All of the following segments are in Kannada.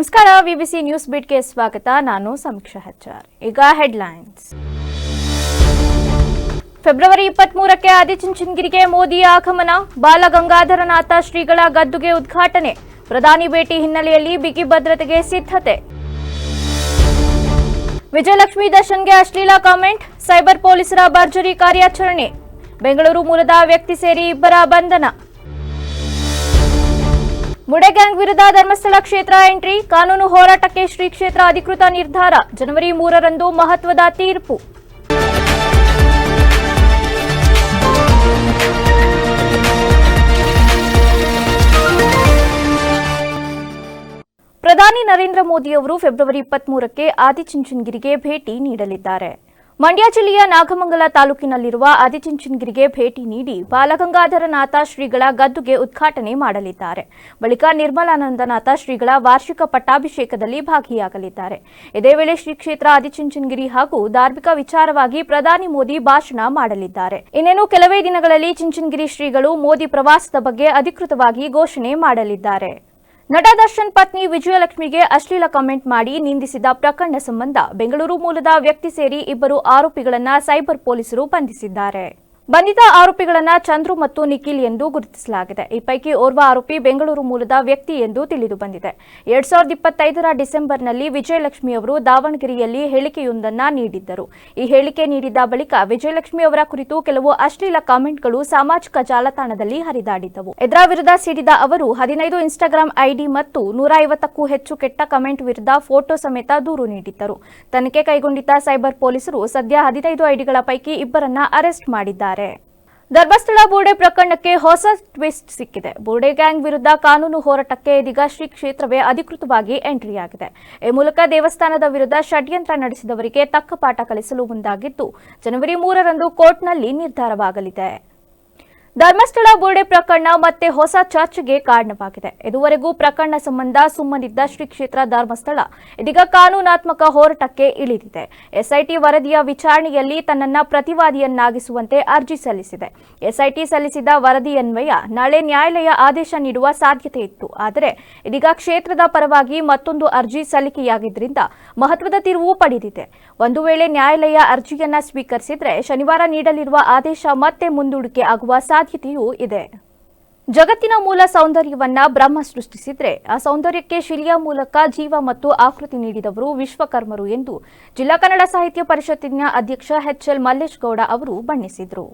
ನಮಸ್ಕಾರ, ವಿಬಿಸಿ ನ್ಯೂಸ್ ಬೀಟ್ಗೆ ಸ್ವಾಗತ. ನಾನು ಸಮೀಕ್ಷಾ ಹೆಚ್ಆರ್. ಈಗ ಹೆಡ್ಲೈನ್ಸ್. ಫೆಬ್ರವರಿ 23ಕ್ಕೆ ಆದಿಚುಂಚನಗಿರಿಗೆ ಮೋದಿ ಆಗಮನ, ಬಾಲಗಂಗಾಧರನಾಥ ಶ್ರೀಗಳ ಗದ್ದುಗೆ ಉದ್ಘಾಟನೆ, ಪ್ರಧಾನಿ ಭೇಟಿ ಹಿನ್ನೆಲೆಯಲ್ಲಿ ಬಿಗಿ ಭದ್ರತೆಗೆ ಸಿದ್ಧತೆ. ವಿಜಯಲಕ್ಷ್ಮಿ ದರ್ಶನ್ಗೆ ಅಶ್ಲೀಲ ಕಾಮೆಂಟ್, ಸೈಬರ್ ಪೊಲೀಸರ ಭರ್ಜರಿ ಕಾರ್ಯಾಚರಣೆ, ಬೆಂಗಳೂರು ಮೂಲದ ವ್ಯಕ್ತಿ ಸೇರಿ ಇಬ್ಬರ ಬಂಧನ. ಮುಡೆ ಗ್ಯಾಂಗ್ ವಿರುದ್ಧ ಧರ್ಮಸ್ಥಳ ಕ್ಷೇತ್ರ ಎಂಟ್ರಿ, ಕಾನೂನು ಹೋರಾಟಕ್ಕೆ ಶ್ರೀ ಕ್ಷೇತ್ರ ಅಧಿಕೃತ ನಿರ್ಧಾರ, ಜನವರಿ 3ರಂದು ಮಹತ್ವದ ತೀರ್ಪು. ಪ್ರಧಾನಿ ನರೇಂದ್ರ ಮೋದಿ ಅವರು ಫೆಬ್ರವರಿ 23ಕ್ಕೆ ಆದಿಚುಂಚನಗಿರಿಗೆ ಭೇಟಿ ನೀಡಲಿದ್ದಾರೆ. ಮಂಡ್ಯ ಜಿಲ್ಲೆಯ ನಾಗಮಂಗಲ ತಾಲೂಕಿನಲ್ಲಿರುವ ಆದಿಚುಂಚನಗಿರಿಗೆ ಭೇಟಿ ನೀಡಿ ಬಾಲಗಂಗಾಧರನಾಥ ಶ್ರೀಗಳ ಗದ್ದುಗೆ ಉದ್ಘಾಟನೆ ಮಾಡಲಿದ್ದಾರೆ. ಬಳಿಕ ನಿರ್ಮಲಾನಂದನಾಥ ಶ್ರೀಗಳ ವಾರ್ಷಿಕ ಪಟ್ಟಾಭಿಷೇಕದಲ್ಲಿ ಭಾಗಿಯಾಗಲಿದ್ದಾರೆ. ಇದೇ ವೇಳೆ ಶ್ರೀ ಕ್ಷೇತ್ರ ಆದಿಚುಂಚನಗಿರಿ ಹಾಗೂ ಧಾರ್ಮಿಕ ವಿಚಾರವಾಗಿ ಪ್ರಧಾನಿ ಮೋದಿ ಭಾಷಣ ಮಾಡಲಿದ್ದಾರೆ. ಇನ್ನೇನು ಕೆಲವೇ ದಿನಗಳಲ್ಲಿ ಚುಂಚನಗಿರಿ ಶ್ರೀಗಳು ಮೋದಿ ಪ್ರವಾಸದ ಬಗ್ಗೆ ಅಧಿಕೃತವಾಗಿ ಘೋಷಣೆ ಮಾಡಲಿದ್ದಾರೆ. ನಟ ದರ್ಶನ್ ಪತ್ನಿ ವಿಜಯಲಕ್ಷ್ಮಿಗೆ ಅಶ್ಲೀಲ ಕಾಮೆಂಟ್ ಮಾಡಿ ನಿಂದಿಸಿದ ಪ್ರಕರಣ ಸಂಬಂಧ ಬೆಂಗಳೂರು ಮೂಲದ ವ್ಯಕ್ತಿ ಸೇರಿ ಇಬ್ಬರು ಆರೋಪಿಗಳನ್ನು ಸೈಬರ್ ಪೊಲೀಸರು ಬಂಧಿಸಿದ್ದಾರೆ. ಬಂಧಿತ ಆರೋಪಿಗಳನ್ನು ಚಂದ್ರು ಮತ್ತು ನಿಖಿಲ್ ಎಂದು ಗುರುತಿಸಲಾಗಿದೆ. ಈ ಪೈಕಿ ಓರ್ವ ಆರೋಪಿ ಬೆಂಗಳೂರು ಮೂಲದ ವ್ಯಕ್ತಿ ಎಂದು ತಿಳಿದು ಬಂದಿದೆ. 2025ರ ಡಿಸೆಂಬರ್ನಲ್ಲಿ ವಿಜಯಲಕ್ಷ್ಮಿ ಅವರು ದಾವಣಗೆರೆಯಲ್ಲಿ ಹೇಳಿಕೆಯೊಂದನ್ನು ನೀಡಿದ್ದರು. ಈ ಹೇಳಿಕೆ ನೀಡಿದ ಬಳಿಕ ವಿಜಯಲಕ್ಷ್ಮಿ ಅವರ ಕುರಿತು ಕೆಲವು ಅಶ್ಲೀಲ ಕಾಮೆಂಟ್ಗಳು ಸಾಮಾಜಿಕ ಜಾಲತಾಣದಲ್ಲಿ ಹರಿದಾಡಿದ್ದವು. ಇದರ ವಿರುದ್ಧ ಸಿಡಿದ ಅವರು 15 ಇನ್ಸ್ಟಾಗ್ರಾಂ ಐಡಿ ಮತ್ತು 150ಕ್ಕೂ ಹೆಚ್ಚು ಕೆಟ್ಟ ಕಮೆಂಟ್ ವಿರುದ್ಧ ಫೋಟೋ ಸಮೇತ ದೂರು ನೀಡಿದ್ದರು. ತನಿಖೆ ಕೈಗೊಂಡಿದ್ದ ಸೈಬರ್ ಪೊಲೀಸರು ಸದ್ಯ 15 ಐಡಿಗಳ ಪೈಕಿ ಇಬ್ಬರನ್ನ ಅರೆಸ್ಟ್ ಮಾಡಿದ್ದಾರೆ. ಧರ್ಮಸ್ಥಳ ಬೋರ್ಡೆ ಪ್ರಕರಣಕ್ಕೆ ಹೊಸ ಟ್ವಿಸ್ಟ್ ಸಿಕ್ಕಿದೆ. ಬೋರ್ಡೆ ಗ್ಯಾಂಗ್ ವಿರುದ್ಧ ಕಾನೂನು ಹೋರಾಟಕ್ಕೆ ಇದೀಗ ಶ್ರೀ ಕ್ಷೇತ್ರವೇ ಅಧಿಕೃತವಾಗಿ ಎಂಟ್ರಿಯಾಗಿದೆ. ಈ ಮೂಲಕ ದೇವಸ್ಥಾನದ ವಿರುದ್ಧ ಷಡ್ಯಂತ್ರ ನಡೆಸಿದವರಿಗೆ ತಕ್ಕ ಪಾಠ ಕಲಿಸಲು ಮುಂದಾಗಿದ್ದು, ಜನವರಿ 3ರಂದು ಕೋರ್ಟ್ನಲ್ಲಿ ನಿರ್ಧಾರವಾಗಲಿದೆ. ಧರ್ಮಸ್ಥಳ ಬೋರ್ಡೆ ಪ್ರಕರಣ ಮತ್ತೆ ಹೊಸ ಚರ್ಚೆಗೆ ಕಾರಣವಾಗಿದೆ. ಇದುವರೆಗೂ ಪ್ರಕರಣ ಸಂಬಂಧ ಸುಮ್ಮನಿದ್ದ ಶ್ರೀ ಕ್ಷೇತ್ರ ಧರ್ಮಸ್ಥಳ ಇದೀಗ ಕಾನೂನಾತ್ಮಕ ಹೋರಾಟಕ್ಕೆ ಇಳಿದಿದೆ. ಎಸ್ಐಟಿ ವರದಿಯ ವಿಚಾರಣೆಯಲ್ಲಿ ತನ್ನನ್ನು ಪ್ರತಿವಾದಿಯನ್ನಾಗಿಸುವಂತೆ ಅರ್ಜಿ ಸಲ್ಲಿಸಿದೆ. ಎಸ್ಐಟಿ ಸಲ್ಲಿಸಿದ ವರದಿಯನ್ವಯ ನಾಳೆ ನ್ಯಾಯಾಲಯ ಆದೇಶ ನೀಡುವ ಸಾಧ್ಯತೆ ಇತ್ತು. ಆದರೆ ಇದೀಗ ಕ್ಷೇತ್ರದ ಪರವಾಗಿ ಮತ್ತೊಂದು ಅರ್ಜಿ ಸಲ್ಲಿಕೆಯಾಗಿದ್ದರಿಂದ ಮಹತ್ವದ ತಿರುವು ಪಡೆದಿದೆ. ಒಂದು ವೇಳೆ ನ್ಯಾಯಾಲಯ ಅರ್ಜಿಯನ್ನ ಸ್ವೀಕರಿಸಿದರೆ ಶನಿವಾರ ನೀಡಲಿರುವ ಆದೇಶ ಮತ್ತೆ ಮುಂದೂಡಿಕೆ ಆಗುವ ಸಾಧ್ಯತೆಯೂ ಇದೆ. ಜಗತ್ತಿನ ಮೂಲ ಸೌಂದರ್ಯವನ್ನ ಬ್ರಹ್ಮ ಸೃಷ್ಟಿಸಿದ್ರೆ ಆ ಸೌಂದರ್ಯಕ್ಕೆ ಶಿಲೆಯ ಮೂಲಕ ಜೀವ ಮತ್ತು ಆಕೃತಿ ನೀಡಿದವರು ವಿಶ್ವಕರ್ಮರು ಎಂದು ಜಿಲ್ಲಾ ಕನ್ನಡ ಸಾಹಿತ್ಯ ಪರಿಷತ್ತಿನ ಅಧ್ಯಕ್ಷ ಎಚ್.ಎಲ್. ಮಲ್ಲೇಶ್ ಗೌಡ ಅವರು ಬಣ್ಣಿಸಿದರು.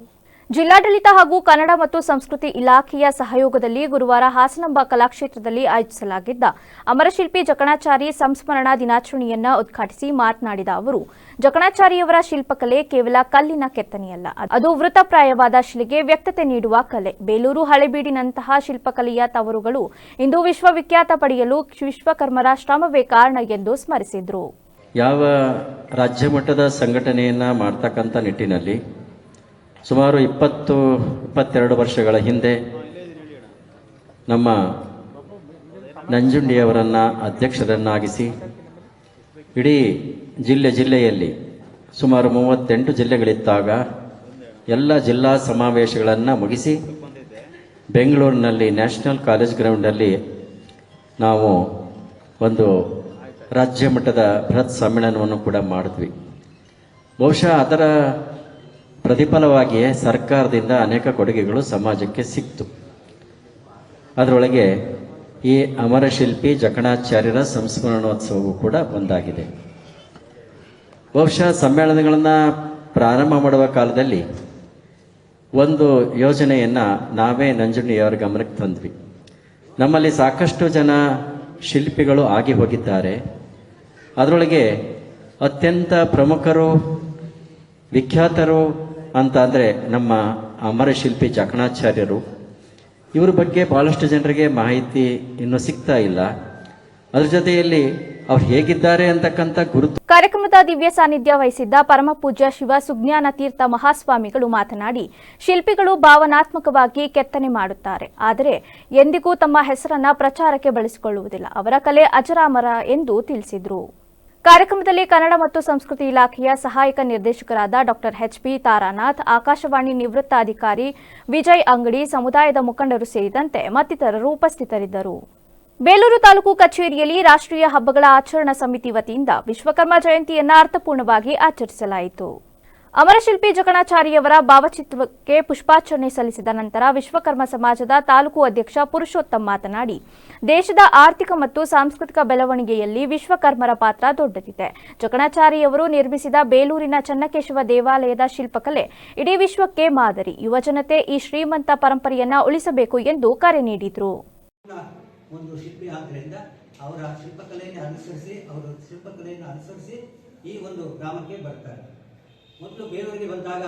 ಜಿಲ್ಲಾಡಳಿತ ಹಾಗೂ ಕನ್ನಡ ಮತ್ತು ಸಂಸ್ಕೃತಿ ಇಲಾಖೆಯ ಸಹಯೋಗದಲ್ಲಿ ಗುರುವಾರ ಹಾಸನಾಂಬ ಕಲಾಕ್ಷೇತ್ರದಲ್ಲಿ ಆಯೋಜಿಸಲಾಗಿದ್ದ ಅಮರಶಿಲ್ಪಿ ಜಕಣಾಚಾರಿ ಸಂಸ್ಮರಣಾ ದಿನಾಚರಣೆಯನ್ನ ಉದ್ಘಾಟಿಸಿ ಮಾತನಾಡಿದ ಅವರು, ಜಕಣಾಚಾರಿಯವರ ಶಿಲ್ಪಕಲೆ ಕೇವಲ ಕಲ್ಲಿನ ಕೆತ್ತನೆಯಲ್ಲ, ಅದು ವೃತ್ತಪ್ರಾಯವಾದ ಶಿಲೆಗೆ ವ್ಯಕ್ತತೆ ನೀಡುವ ಕಲೆ. ಬೇಲೂರು ಹಳೆಬೀಡಿನಂತಹ ಶಿಲ್ಪಕಲೆಯ ತವರುಗಳು ಇಂದು ವಿಶ್ವವಿಖ್ಯಾತ ಪಡೆಯಲು ವಿಶ್ವಕರ್ಮರ ಶ್ರಮವೇ ಕಾರಣ ಎಂದು ಸ್ಮರಿಸಿದರು. ಯಾವ ರಾಜ್ಯ ಮಟ್ಟದ ಸಂಘಟನೆಯನ್ನ ಮಾಡ್ತಕ್ಕಂಥ ನಿಟ್ಟಿನಲ್ಲಿ ಸುಮಾರು 22 ವರ್ಷಗಳ ಹಿಂದೆ ನಮ್ಮ ನಂಜುಂಡಿಯವರನ್ನು ಅಧ್ಯಕ್ಷರನ್ನಾಗಿಸಿ ಇಡೀ ಜಿಲ್ಲೆಯಲ್ಲಿ ಸುಮಾರು 38 ಜಿಲ್ಲೆಗಳಿದ್ದಾಗ ಎಲ್ಲ ಜಿಲ್ಲಾ ಸಮಾವೇಶಗಳನ್ನು ಮುಗಿಸಿ ಬೆಂಗಳೂರಿನಲ್ಲಿ ನ್ಯಾಷನಲ್ ಕಾಲೇಜ್ ಗ್ರೌಂಡಲ್ಲಿ ನಾವು ಒಂದು ರಾಜ್ಯ ಮಟ್ಟದ ಬೃಹತ್ ಸಮ್ಮೇಳನವನ್ನು ಕೂಡ ಮಾಡಿದ್ವಿ. ಬಹುಶಃ ಅದರ ಪ್ರತಿಫಲವಾಗಿಯೇ ಸರ್ಕಾರದಿಂದ ಅನೇಕ ಕೊಡುಗೆಗಳು ಸಮಾಜಕ್ಕೆ ಸಿಕ್ತು. ಅದರೊಳಗೆ ಈ ಅಮರಶಿಲ್ಪಿ ಜಕಣಾಚಾರ್ಯರ ಸಂಸ್ಮರಣೋತ್ಸವವು ಕೂಡ ಒಂದಾಗಿದೆ. ಬಹುಶಃ ಸಮ್ಮೇಳನಗಳನ್ನು ಪ್ರಾರಂಭ ಮಾಡುವ ಕಾಲದಲ್ಲಿ ಒಂದು ಯೋಜನೆಯನ್ನು ನಾವೇ ನಂಜುಂಡಿಯವರ ಗಮನಕ್ಕೆ ತಂದ್ವಿ. ನಮ್ಮಲ್ಲಿ ಸಾಕಷ್ಟು ಜನ ಶಿಲ್ಪಿಗಳು ಆಗಿ ಹೋಗಿದ್ದಾರೆ. ಅದರೊಳಗೆ ಅತ್ಯಂತ ಪ್ರಮುಖರು ವಿಖ್ಯಾತರು ಅಂತ ಅಂದರೆ ನಮ್ಮ ಅಮರಶಿಲ್ಪಿ ಜಕಣಾಚಾರ್ಯರು. ಇವರ ಬಗ್ಗೆ ಬಹಳಷ್ಟು ಜನರಿಗೆ ಮಾಹಿತಿ ಇನ್ನೂ ಸಿಗ್ತಾ ಇಲ್ಲ. ಅದ್ರ ಜೊತೆಯಲ್ಲಿ ಅವ್ರು ಹೇಗಿದ್ದಾರೆ ಅಂತಕ್ಕಂಥ ಗುರುತು. ಕಾರ್ಯಕ್ರಮದ ದಿವ್ಯ ಸಾನ್ನಿಧ್ಯ ವಹಿಸಿದ್ದ ಪರಮಪೂಜ್ಯ ಶಿವ ಸುಜ್ಞಾನ ತೀರ್ಥ ಮಹಾಸ್ವಾಮಿಗಳು ಮಾತನಾಡಿ, ಶಿಲ್ಪಿಗಳು ಭಾವನಾತ್ಮಕವಾಗಿ ಕೆತ್ತನೆ ಮಾಡುತ್ತಾರೆ, ಆದರೆ ಎಂದಿಗೂ ತಮ್ಮ ಹೆಸರನ್ನ ಪ್ರಚಾರಕ್ಕೆ ಬಳಸಿಕೊಳ್ಳುವುದಿಲ್ಲ. ಅವರ ಕಲೆ ಅಜರಾಮರ ಎಂದು ತಿಳಿಸಿದರು. ಕಾರ್ಯಕ್ರಮದಲ್ಲಿ ಕನ್ನಡ ಮತ್ತು ಸಂಸ್ಕೃತಿ ಇಲಾಖೆಯ ಸಹಾಯಕ ನಿರ್ದೇಶಕರಾದ ಡಾ ಎಚ್.ಪಿ. ತಾರಾನಾಥ್, ಆಕಾಶವಾಣಿ ನಿವೃತ್ತ ಅಧಿಕಾರಿ ವಿಜಯ್ ಅಂಗಡಿ, ಸಮುದಾಯದ ಮುಖಂಡರು ಸೇರಿದಂತೆ ಮತ್ತಿತರರು ಉಪಸ್ಥಿತರಿದ್ದರು. ಬೇಲೂರು ತಾಲೂಕು ಕಚೇರಿಯಲ್ಲಿ ರಾಷ್ಟ್ರೀಯ ಹಬ್ಬಗಳ ಆಚರಣಾ ಸಮಿತಿ ವತಿಯಿಂದ ವಿಶ್ವಕರ್ಮ ಜಯಂತಿಯನ್ನು ಅರ್ಥಪೂರ್ಣವಾಗಿ ಆಚರಿಸಲಾಯಿತು. ಅಮರಶಿಲ್ಪಿ ಜಕಣಾಚಾರಿಯವರ ಭಾವಚಿತ್ರಕ್ಕೆ ಪುಷ್ಪಾರ್ಚನೆ ಸಲ್ಲಿಸಿದ ನಂತರ ವಿಶ್ವಕರ್ಮ ಸಮಾಜದ ತಾಲೂಕು ಅಧ್ಯಕ್ಷ ಪುರುಷೋತ್ತಮ್ ಮಾತನಾಡಿ, ದೇಶದ ಆರ್ಥಿಕ ಮತ್ತು ಸಾಂಸ್ಕೃತಿಕ ಬೆಳವಣಿಗೆಯಲ್ಲಿ ವಿಶ್ವಕರ್ಮರ ಪಾತ್ರ ದೊಡ್ಡದಿದೆ. ಜಕಣಾಚಾರಿಯವರು ನಿರ್ಮಿಸಿದ ಬೇಲೂರಿನ ಚನ್ನಕೇಶವ ದೇವಾಲಯದ ಶಿಲ್ಪಕಲೆ ಇಡೀ ವಿಶ್ವಕ್ಕೆ ಮಾದರಿ. ಯುವಜನತೆ ಈ ಶ್ರೀಮಂತ ಪರಂಪರೆಯನ್ನು ಉಳಿಸಬೇಕು ಎಂದು ಕರೆ ನೀಡಿದರು. ಒಂದು ಶಿಲ್ಪಿ ಆದ್ದರಿಂದ ಅವರ ಶಿಲ್ಪಕಲೆಯನ್ನು ಅನುಸರಿಸಿ ಈ ಒಂದು ಗ್ರಾಮಕ್ಕೆ ಬರ್ತಾರೆ. ಮೊದಲು ಬೇಲೂರಿಗೆ ಬಂದಾಗ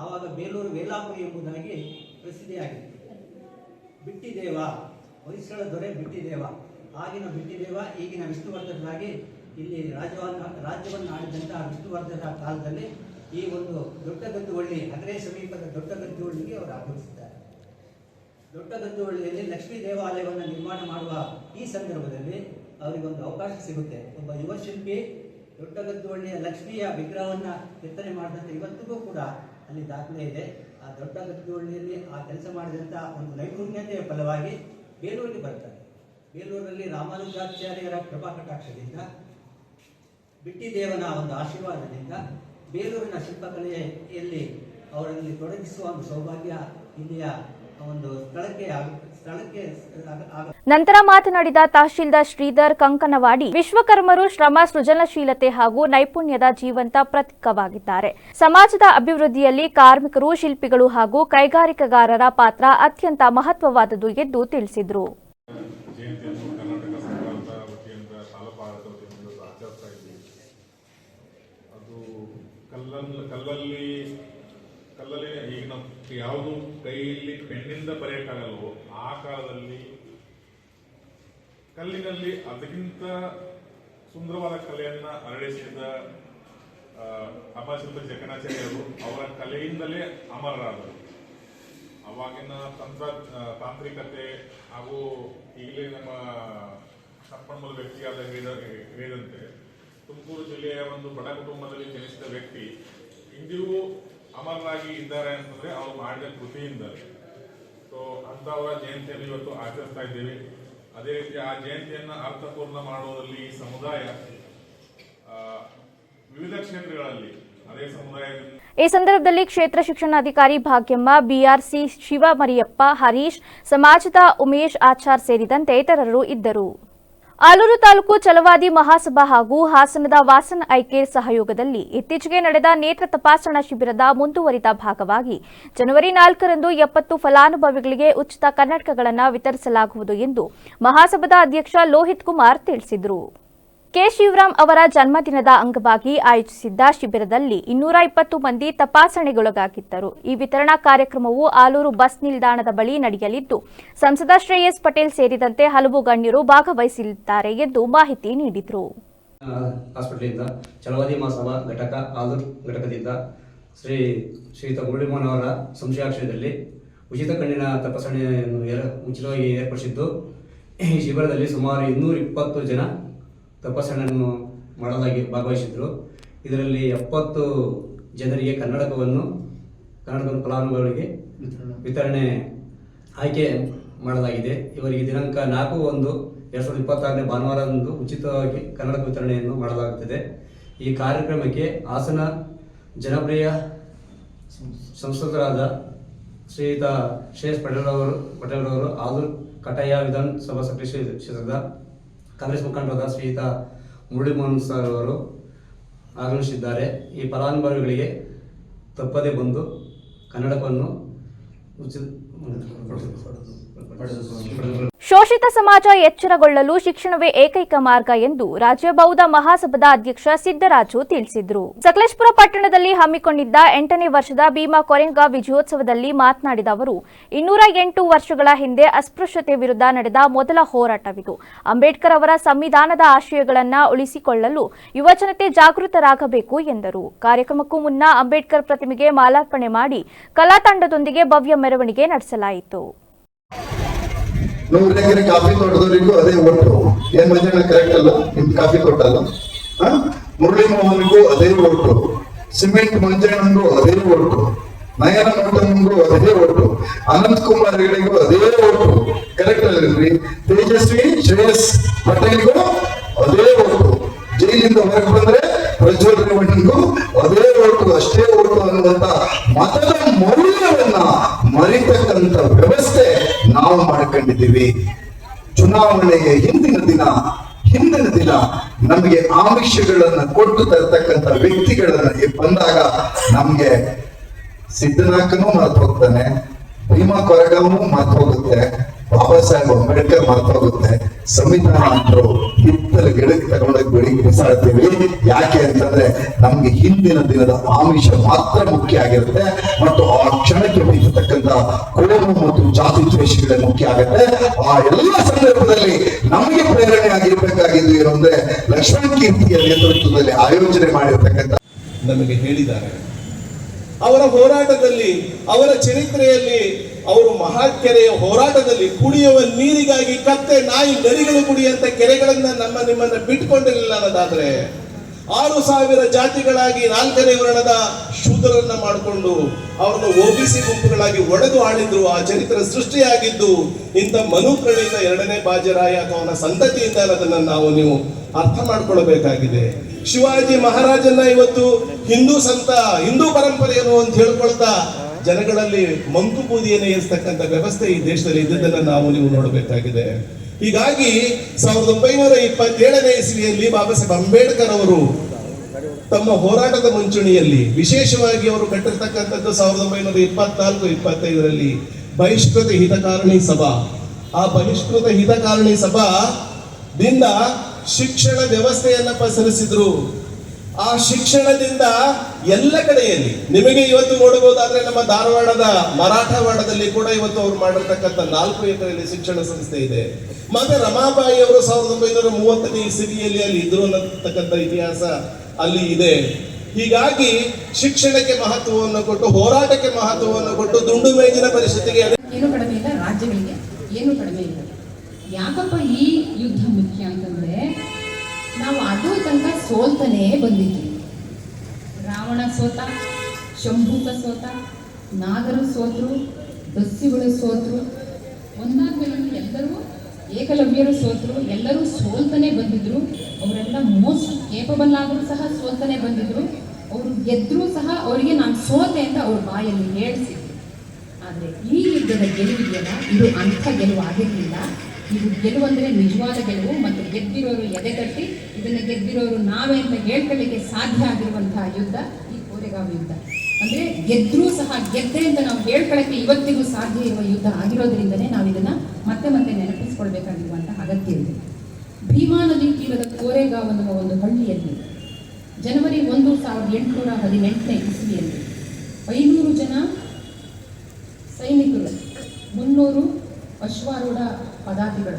ಆವಾಗ ಬೇಲೂರು ವೇಲಾಪುರಿ ಎಂಬುದಾಗಿ ಪ್ರಸಿದ್ಧಿಯಾಗಿತ್ತು. ಬಿಟ್ಟಿದೇವ, ಹೊಯ್ಸಳ ದೊರೆ ಬಿಟ್ಟಿದೇವ, ಆಗಿನ ಬಿಟ್ಟಿದೇವ ಈಗಿನ ವಿಷ್ಣುವರ್ಧನಾಗಿ ಇಲ್ಲಿ ರಾಜ್ಯವನ್ನು ಆಳಿದಂತಹ ವಿಷ್ಣುವರ್ಧನ ಕಾಲದಲ್ಲಿ ಈ ಒಂದು ದೊಡ್ಡಗದ್ದುವಳ್ಳಿ ಹಗರೆ ಸಮೀಪದ ದೊಡ್ಡಗದ್ದುವಳ್ಳಿಗೆ ಅವರು ಆಗಮಿಸಿದ್ದಾರೆ. ದೊಡ್ಡಗದ್ದುವಳ್ಳಿಯಲ್ಲಿ ಲಕ್ಷ್ಮೀ ದೇವಾಲಯವನ್ನು ನಿರ್ಮಾಣ ಮಾಡುವ ಈ ಸಂದರ್ಭದಲ್ಲಿ ಅವರಿಗೊಂದು ಅವಕಾಶ ಸಿಗುತ್ತೆ. ಒಬ್ಬ ಯುವ ಶಿಲ್ಪಿ ದೊಡ್ಡಗದ್ದುವಳ್ಳಿಯ ಲಕ್ಷ್ಮಿಯ ವಿಗ್ರಹವನ್ನು ಕೆತ್ತನೆ ಮಾಡಿದಂತೆ ಇವತ್ತಿಗೂ ಕೂಡ ಅಲ್ಲಿ ದಾಖಲೆ ಇದೆ. ಆ ದೊಡ್ಡಗದ್ದುವಳ್ಳಿಯಲ್ಲಿ ಆ ಕೆಲಸ ಮಾಡಿದಂಥ ಒಂದು ನೈಪುಣ್ಯತೆಯ ಫಲವಾಗಿ ಬೇಲೂರಿಗೆ ಬರ್ತಾರೆ. ಬೇಲೂರಲ್ಲಿ ರಾಮಾನುಜಾಚಾರ್ಯರ ಕೃಪಾ ಕಟಾಕ್ಷದಿಂದ, ಬಿಟ್ಟಿದೇವನ ಒಂದು ಆಶೀರ್ವಾದದಿಂದ ಬೇಲೂರಿನ ಶಿಲ್ಪಕಲೆಯಲ್ಲಿ ಅವರಲ್ಲಿ ತೊಡಗಿಸುವ ಒಂದು ಸೌಭಾಗ್ಯ ಇಲ್ಲಿಯ ಒಂದು ಸ್ಥಳಕ್ಕೆ ನಂತರ ಮಾತನಾಡಿದ ತಹಶೀಲ್ದಾರ್ ಶ್ರೀಧರ್ ಕಂಕನವಾಡಿ, ವಿಶ್ವಕರ್ಮರು ಶ್ರಮ, ಸೃಜನಶೀಲತೆ ಹಾಗೂ ನೈಪುಣ್ಯದ ಜೀವಂತ ಪ್ರತೀಕವಾಗಿದ್ದಾರೆ. ಸಮಾಜದ ಅಭಿವೃದ್ಧಿಯಲ್ಲಿ ಕಾರ್ಮಿಕರು, ಶಿಲ್ಪಿಗಳು ಹಾಗೂ ಕೈಗಾರಿಕೆಗಾರರ ಪಾತ್ರ ಅತ್ಯಂತ ಮಹತ್ವವಾದುದು ಎಂದು ತಿಳಿಸಿದರು. ಕಲ್ಲಲ್ಲಿ ಈಗ ನಾವು ಯಾವುದು ಕೈಯಲ್ಲಿ ಪೆನ್ನಿಂದ ಬರೆಯೋಕ್ಕಾಗಲ್ವೋ ಆ ಕಾಲದಲ್ಲಿ ಕಲ್ಲಿನಲ್ಲಿ ಅದಕ್ಕಿಂತ ಸುಂದರವಾದ ಕಲೆಯನ್ನ ಅರಳಿಸಿದ ಅಮರಶಿಲ್ಪಿ ಜಕಣಾಚಾರ್ಯರು ಅವರ ಕಲೆಯಿಂದಲೇ ಅಮರರಾದರು. ಅವಾಗಿನ ತಾಂತ್ರಿಕತೆ ಹಾಗೂ ಈಗಲೇ ನಮ್ಮ ಸಂಪನ್ಮೂಲ ವ್ಯಕ್ತಿಯಾದ ಹೇಳಿದಂತೆ ತುಮಕೂರು ಜಿಲ್ಲೆಯ ಒಂದು ಬಡ ಕುಟುಂಬದಲ್ಲಿ ಜನಿಸಿದ ವ್ಯಕ್ತಿ ಇಂದಿಗೂ ಅಮರರಾಗಿ ಇದ್ದಾರೆ ಅಂತಂದ್ರೆ ಅವರು ಮಾಡಿದ ಕೃತಿಯಿಂದಲೇ. ಸೊ ಅಂತವರ ಜಯಂತಿಯನ್ನು ಇವತ್ತು ಆಚರಿಸ್ತಾ ಇದ್ದೇವೆ. ಅದೇ ರೀತಿ ಆ ಜಯಂತಿಯನ್ನು ಅರ್ಥಪೂರ್ಣ ಮಾಡುವುದರಲ್ಲಿ ಈ ಸಮುದಾಯ ವಿವಿಧ ಕ್ಷೇತ್ರಗಳಲ್ಲಿ ಅದೇ ಸಮುದಾಯದಿಂದ. ಈ ಸಂದರ್ಭದಲ್ಲಿ ಕ್ಷೇತ್ರ ಶಿಕ್ಷಣಾಧಿಕಾರಿ ಭಾಗ್ಯಮ್ಮ, ಬಿಆರ್ಸಿ ಶಿವಮರಿಯಪ್ಪ, ಹರೀಶ್, ಸಮಾಜದ ಉಮೇಶ್ ಆಚಾರ್ ಸೇರಿದಂತೆ ಇತರರು ಇದ್ದರು. ಆಲೂರು ತಾಲೂಕು ಛಲವಾದಿ ಮಹಾಸಭಾ ಹಾಗೂ ಹಾಸನದ ವಾಸನ್ ಐಕೇರ್ ಸಹಯೋಗದಲ್ಲಿ ಇತ್ತೀಚೆಗೆ ನಡೆದ ನೇತ್ರ ತಪಾಸಣಾ ಶಿಬಿರದ ಮುಂದುವರಿದ ಭಾಗವಾಗಿ ಜನವರಿ 4ರಂದು 70 ಫಲಾನುಭವಿಗಳಿಗೆ ಉಚಿತ ಕನ್ನಡಕಗಳನ್ನು ವಿತರಿಸಲಾಗುವುದು ಎಂದು ಮಹಾಸಭಾದ ಅಧ್ಯಕ್ಷ ಲೋಹಿತ್ ಕುಮಾರ್ ತಿಳಿಸಿದರು. ಕೆ. ಶಿವರಾಮ್ ಅವರ ಜನ್ಮದಿನದ ಅಂಗವಾಗಿ ಆಯೋಜಿಸಿದ್ದ ಶಿಬಿರದಲ್ಲಿ 220 ಮಂದಿ ತಪಾಸಣೆಗೊಳಗಾಗಿದ್ದರು. ಈ ವಿತರಣಾ ಕಾರ್ಯಕ್ರಮವು ಆಲೂರು ಬಸ್ ನಿಲ್ದಾಣದ ಬಳಿ ನಡೆಯಲಿದ್ದು, ಸಂಸದ ಶ್ರೇಯಸ್ ಪಟೇಲ್ ಸೇರಿದಂತೆ ಹಲವು ಗಣ್ಯರು ಭಾಗವಹಿಸಲಿದ್ದಾರೆ ಎಂದು ಮಾಹಿತಿ ನೀಡಿದರು. ಹಾಸ್ಪಿಟಲಿಂದ ಛಲವಾದಿ ಮಹಾಸಭಾ ಘಟಕ ಆಲೂರು ಘಟಕದಿಂದ ಶ್ರೀಯುತ ಮುರಳೀಮೋಹನ್ ಅವರ ಸಂಶಯಾಕ್ಷರದಲ್ಲಿ ಉಚಿತ ಕಣ್ಣಿನ ತಪಾಸಣೆಯನ್ನು ಉಚಿತವಾಗಿ ಏರ್ಪಡಿಸಿದ್ದು, ಈ ಶಿಬಿರದಲ್ಲಿ ಸುಮಾರು 220 ಜನ ತಪಾಸಣೆಯನ್ನು ಭಾಗವಹಿಸಿದ್ರು. ಇದರಲ್ಲಿ 70 ಜನರಿಗೆ ಕನ್ನಡಕವನ್ನು ಫಲಾನುಭವಿಗಳಿಗೆ ವಿತರಣೆ ಆಯ್ಕೆ ಮಾಡಲಾಗಿದೆ. ಇವರಿಗೆ ದಿನಾಂಕ 4/1/2026 ಭಾನುವಾರದಂದು ಉಚಿತವಾಗಿ ಕನ್ನಡಕ ವಿತರಣೆಯನ್ನು ಮಾಡಲಾಗುತ್ತದೆ. ಈ ಕಾರ್ಯಕ್ರಮಕ್ಕೆ ಹಾಸನ ಜನಪ್ರಿಯ ಸಂಸದರಾದ ಶ್ರೀಯುತ ಶ್ರೇಯಸ್ ಪಟೇಲ್ ಅವರು ಆಲೂರು ಕಟಾಯ ವಿಧಾನಸಭಾ ಕ್ಷೇತ್ರದ ಕಾಂಗ್ರೆಸ್ ಮುಖಂಡರಾದ ಶ್ರೀಯುತ ಮುರಳೀಮೋಹನ್ ಸರ್ ಅವರು ಆಗಮಿಸಿದ್ದಾರೆ. ಈ ಫಲಾನುಭವಿಗಳಿಗೆ ತಪ್ಪದೇ ಬಂದು ಕನ್ನಡಕವನ್ನು ಶೋಷಿತ ಸಮಾಜ ಎಚ್ಚರಗೊಳ್ಳಲು ಶಿಕ್ಷಣವೇ ಏಕೈಕ ಮಾರ್ಗ ಎಂದು ರಾಜ್ಯ ಬೌದ್ಧ ಮಹಾಸಭಾದ ಅಧ್ಯಕ್ಷ ಸಿದ್ದರಾಜು ತಿಳಿಸಿದರು. ಸಕಲೇಶಪುರ ಪಟ್ಟಣದಲ್ಲಿ ಹಮ್ಮಿಕೊಂಡಿದ್ದ 8ನೇ ವರ್ಷದ ಭೀಮಾ ಕೊರೆಂಗ ವಿಜಯೋತ್ಸವದಲ್ಲಿ ಮಾತನಾಡಿದ ಅವರು, 208 ವರ್ಷಗಳ ಹಿಂದೆ ಅಸ್ಪೃಶ್ಯತೆ ವಿರುದ್ಧ ನಡೆದ ಮೊದಲ ಹೋರಾಟವಿದು. ಅಂಬೇಡ್ಕರ್ ಅವರ ಸಂವಿಧಾನದ ಆಶಯಗಳನ್ನು ಉಳಿಸಿಕೊಳ್ಳಲು ಯುವಜನತೆ ಜಾಗೃತರಾಗಬೇಕು ಎಂದರು. ಕಾರ್ಯಕ್ರಮಕ್ಕೂ ಮುನ್ನ ಅಂಬೇಡ್ಕರ್ ಪ್ರತಿಮೆಗೆ ಮಾಲಾರ್ಪಣೆ ಮಾಡಿ ಕಲಾ ತಂಡದೊಂದಿಗೆ ಭವ್ಯ ಮೆರವಣಿಗೆ ನಡೆಸಲಾಯಿತು. 100 ಎಕರೆ ಕಾಫಿ ತೋಟದವರಿಗೂ ಅದೇ ಒಟ್ಟು. ಏನ್ ಮಂಜಣ್ಣ ಕರೆಕ್ಟ್ ಅಲ್ಲ? ನಿಮ್ದು ಕಾಫಿ ತೋಟ ಅಲ್ಲ? ಮುರಳಿ ಮೋಹನ್ಗೂ ಅದೇ ಒಟ್ಟು, ಸಿಮೆಂಟ್ ಮಂಜಣ್ಣಂಗೂ ಅದೇ ಒಟ್ಟು, ನಯನ ನೋಟನ್ಗೂ ಅದೇ ಒಟ್ಟು, ಅನಂತ್ ಕುಮಾರ್ಗಳಿಗೂ ಅದೇ ಒಟ್ಟು. ಕರೆಕ್ಟ್ ಅಲ್ರಿ? ತೇಜಸ್ವಿ ಶ್ರೇಯಸ್ ಪಟೇಲ್ಗೂ ಅದೇ ಓಟು, ಜೈಲಿಂದ ಹೊರಗೆ ಬಂದ್ರೆ ಪ್ರಜ್ವಲ್ ರೇವಣ್ಣನಿಗೂ ಅದೇ ಓಟು, ಅಷ್ಟೇ ಓಟು ಅನ್ನುವಂತ ಮತದ ಮೌಲ್ಯವನ್ನ ಮರಿತಕ್ಕಂತ ವ್ಯವಸ್ಥೆ ನಾವು ಮಾಡ್ಕೊಂಡಿದ್ದೀವಿ. ಚುನಾವಣೆಗೆ ಹಿಂದಿನ ದಿನ ನಮಗೆ ಆಮಿಷಗಳನ್ನ ಕೊಟ್ಟು ತರ್ತಕ್ಕಂಥ ವ್ಯಕ್ತಿಗಳನ್ನ ಬಂದಾಗ ನಮ್ಗೆ ಸಿದ್ದನಾಕನೂ ಮರ್ತು ಹೋಗ್ತಾನೆ, ಭೀಮಾ ಕೊರಗಾವನು ಮರ್ತು ಹೋಗುತ್ತೆ, ಬಾಬಾ ಸಾಹೇಬ್ ಅಂಬೇಡ್ಕರ್ ಮರ್ತು ಹೋಗುತ್ತೆ, ಸಂವಿಧಾನ ಅಂತರೂ ಹಿತ್ತಲ ಗಿಡಕ್ಕೆ ತಗೊಂಡೋಗಿ ಬೆಳಿಗ್ಗೆ ಬಿಸಾಡ್ತೀವಿ. ಯಾಕೆ ಅಂತಂದ್ರೆ ನಮ್ಗೆ ಹಿಂದಿನ ದಿನದ ಆಮಿಷ ಮಾತ್ರ ಮುಖ್ಯ ಆಗಿರುತ್ತೆ ಮತ್ತು ಆ ಕ್ಷಣಕ್ಕೆ ಬೀಸತಕ್ಕಂತ ಕೋಮು ಮತ್ತು ಜಾತಿ ದ್ವೇಷಗಳೇ ಮುಖ್ಯ ಆಗುತ್ತೆ. ಆ ಎಲ್ಲ ಸಂದರ್ಭದಲ್ಲಿ ನಮಗೆ ಪ್ರೇರಣೆ ಆಗಿರ್ಬೇಕಾಗಿದ್ದು ಏನು ಅಂದ್ರೆ ಲಕ್ಷ್ಮಣ ಕೀರ್ತಿಯ ನೇತೃತ್ವದಲ್ಲಿ ಆಯೋಜನೆ ಮಾಡಿರ್ತಕ್ಕಂಥ ನಮಗೆ ಹೇಳಿದ್ದಾರೆ. ಅವರ ಹೋರಾಟದಲ್ಲಿ, ಅವರ ಚರಿತ್ರೆಯಲ್ಲಿ, ಅವರು ಮಹಾಕೆರೆಯ ಹೋರಾಟದಲ್ಲಿ ಕುಡಿಯುವ ನೀರಿಗಾಗಿ ಕತ್ತೆ, ನಾಯಿ, ನರಿಗಳು ಕುಡಿಯುವಂತ ಕೆರೆಗಳನ್ನ ನಿಮ್ಮನ್ನ ಬಿಟ್ಕೊಂಡಿರಲಿಲ್ಲ ಅನ್ನೋದಾದ್ರೆ 6,000 ಜಾತಿಗಳಾಗಿ 4ನೇ ವರ್ಣದ ಶೂದ್ರರನ್ನ ಮಾಡಿಕೊಂಡು ಅವರನ್ನು OBC ಗುಂಪುಗಳಾಗಿ ಒಡೆದು ಆಳಿದ್ರು. ಆ ಚರಿತ್ರೆ ಸೃಷ್ಟಿಯಾಗಿದ್ದು ಇಂಥ ಮನುಪ್ರಣೀತ 2ನೇ ಬಾಜಿರಾಯ ಅಥವಾ ಅವನ ಸಂತತಿಯಿಂದ ಅನ್ನೋದನ್ನ ನೀವು ಅರ್ಥ ಮಾಡ್ಕೊಳ್ಬೇಕಾಗಿದೆ. ಶಿವಾಜಿ ಮಹಾರಾಜನ್ನ ಇವತ್ತು ಹಿಂದೂ ಸಂತ, ಹಿಂದೂ ಪರಂಪರೆಯನ್ನು ಅಂತ ಹೇಳ್ಕೊಳ್ತಾ ಜನಗಳಲ್ಲಿ ಮಂಕು ಬೂದಿಯನ್ನು ಏರಿಸ್ತಕ್ಕಂಥ ವ್ಯವಸ್ಥೆ ಈ ದೇಶದಲ್ಲಿ ಇದ್ದದನ್ನ ನೀವು ನೋಡಬೇಕಾಗಿದೆ. ಹೀಗಾಗಿ 1927ನೇ ಇಸ್ವಿಯಲ್ಲಿ ಬಾಬಾ ಸಾಹೇಬ್ ಅಂಬೇಡ್ಕರ್ ಅವರು ತಮ್ಮ ಹೋರಾಟದ ಮುಂಚೂಣಿಯಲ್ಲಿ ವಿಶೇಷವಾಗಿ ಅವರು ಕಟ್ಟಿರ್ತಕ್ಕಂಥದ್ದು 1924-25ರಲ್ಲಿ ಬಹಿಷ್ಕೃತ ಹಿತಕಾರಣಿ ಸಭಾ. ಆ ಬಹಿಷ್ಕೃತ ಹಿತಕಾರಣಿ ಸಭಾದಿಂದ ಶಿಕ್ಷಣ ವ್ಯವಸ್ಥೆಯನ್ನ ಪಸರಿಸಿದ್ರು. ಆ ಶಿಕ್ಷಣದಿಂದ ಎಲ್ಲ ಕಡೆಯಲ್ಲಿ ನಿಮಗೆ ಇವತ್ತು ನೋಡಬಹುದಾದ್ರೆ ನಮ್ಮ ಧಾರವಾಡದ ಮರಾಠವಾಡದಲ್ಲಿ ಕೂಡ ಇವತ್ತು ಅವರು ಮಾಡಿರ್ತಕ್ಕಂಥ 4 ಎಕರೆಯಲ್ಲಿ ಶಿಕ್ಷಣ ಸಂಸ್ಥೆ ಇದೆ. ಮತ್ತೆ ರಮಾಬಾಯಿ ಅವರು 1930ನೇ ಇಸವಿಯಲ್ಲಿ ಅಲ್ಲಿ ಇದ್ರು ಅನ್ನತಕ್ಕಂಥ ಇತಿಹಾಸ ಅಲ್ಲಿ ಇದೆ. ಹೀಗಾಗಿ ಶಿಕ್ಷಣಕ್ಕೆ ಮಹತ್ವವನ್ನು ಕೊಟ್ಟು, ಹೋರಾಟಕ್ಕೆ ಮಹತ್ವವನ್ನು ಕೊಟ್ಟು, ದುಂಡು ಮೇಜಿನ ಪರಿಸ್ಥಿತಿಗೆ ಏನು ಕಡಿಮೆ ಇಲ್ಲ, ರಾಜ್ಯಗಳಿಗೆ ಏನು ಕಡಿಮೆ ಇಲ್ಲ. ಯಾಕಪ್ಪ ಈ ಯುದ್ಧ ಮುಖ್ಯ ಅಂತಂದ್ರೆ ನಾವು ಅದು ತನಕ ಸೋಲ್ತಾನೇ ಬಂದಿದ್ವಿ. ರಾವಣ ಸೋತ, ಶಂಭೂಕ ಸೋತ, ನಾಗರು ಸೋತರು, ದಸ್ಯುಗಳು ಸೋತರು, ಒಂದಾದ್ಮೇಲೆ ಎಲ್ಲರೂ ಏಕಲವ್ಯರು ಸೋತರು, ಎಲ್ಲರೂ ಸೋಲ್ತಾನೆ ಬಂದಿದ್ರು. ಅವರೆಲ್ಲ ಮೋಸ್ಟ್ ಕೇಪಬಲ್ ಆದರೂ ಸಹ ಸೋಲ್ತಾನೆ ಬಂದಿದ್ರು. ಅವರು ಗೆದ್ರೂ ಸಹ ಅವರಿಗೆ ನಾನು ಸೋತೆ ಅಂತ ಅವ್ರ ಬಾಯಲ್ಲಿ ಹೇಳಿಸಿದ್ರು. ಆದರೆ ಈ ಯುದ್ಧದ ಗೆಲುವಿದೆಯಲ್ಲ, ಇದು ಅಂಥ ಗೆಲುವು ಆಗಿರಲಿಲ್ಲ. ಇದು ಗೆಲುವು ಅಂದರೆ ನಿಜವಾದ ಗೆಲುವು. ಮತ್ತು ಗೆದ್ದಿರೋರು ಎದೆಗಟ್ಟಿ ಇದನ್ನು ಗೆದ್ದಿರೋರು ನಾವೇ ಅಂತ ಹೇಳ್ಕೊಳ್ಳಿಕ್ಕೆ ಸಾಧ್ಯ ಆಗಿರುವಂತಹ ಯುದ್ಧ ಈ ಕೋರೆಗಾಂವ್ ಯುದ್ಧ. ಅಂದರೆ ಗೆದ್ರೂ ಸಹ ಗೆದ್ದೆ ಅಂತ ನಾವು ಹೇಳ್ಕೊಳ್ಳೋಕ್ಕೆ ಇವತ್ತಿಗೂ ಸಾಧ್ಯ ಇರುವ ಯುದ್ಧ ಆಗಿರೋದ್ರಿಂದನೇ ನಾವು ಇದನ್ನು ಮತ್ತೆ ಮತ್ತೆ ನೆನಪಿಸ್ಕೊಳ್ಬೇಕಾಗಿರುವಂತಹ ಅಗತ್ಯ ಇದೆ. ಭೀಮಾ ನದಿ ತೀರದ ಕೋರೆಗಾಂವ್ ಅನ್ನುವ ಒಂದು ಹಳ್ಳಿಯಲ್ಲಿ ಜನವರಿ 1, 1818ನೇ ಇಸವಿಯಲ್ಲಿ 500 ಜನ ಸೈನಿಕರು, 300 ಅಶ್ವಾರೂಢ ಪದಾತಿಗಳು.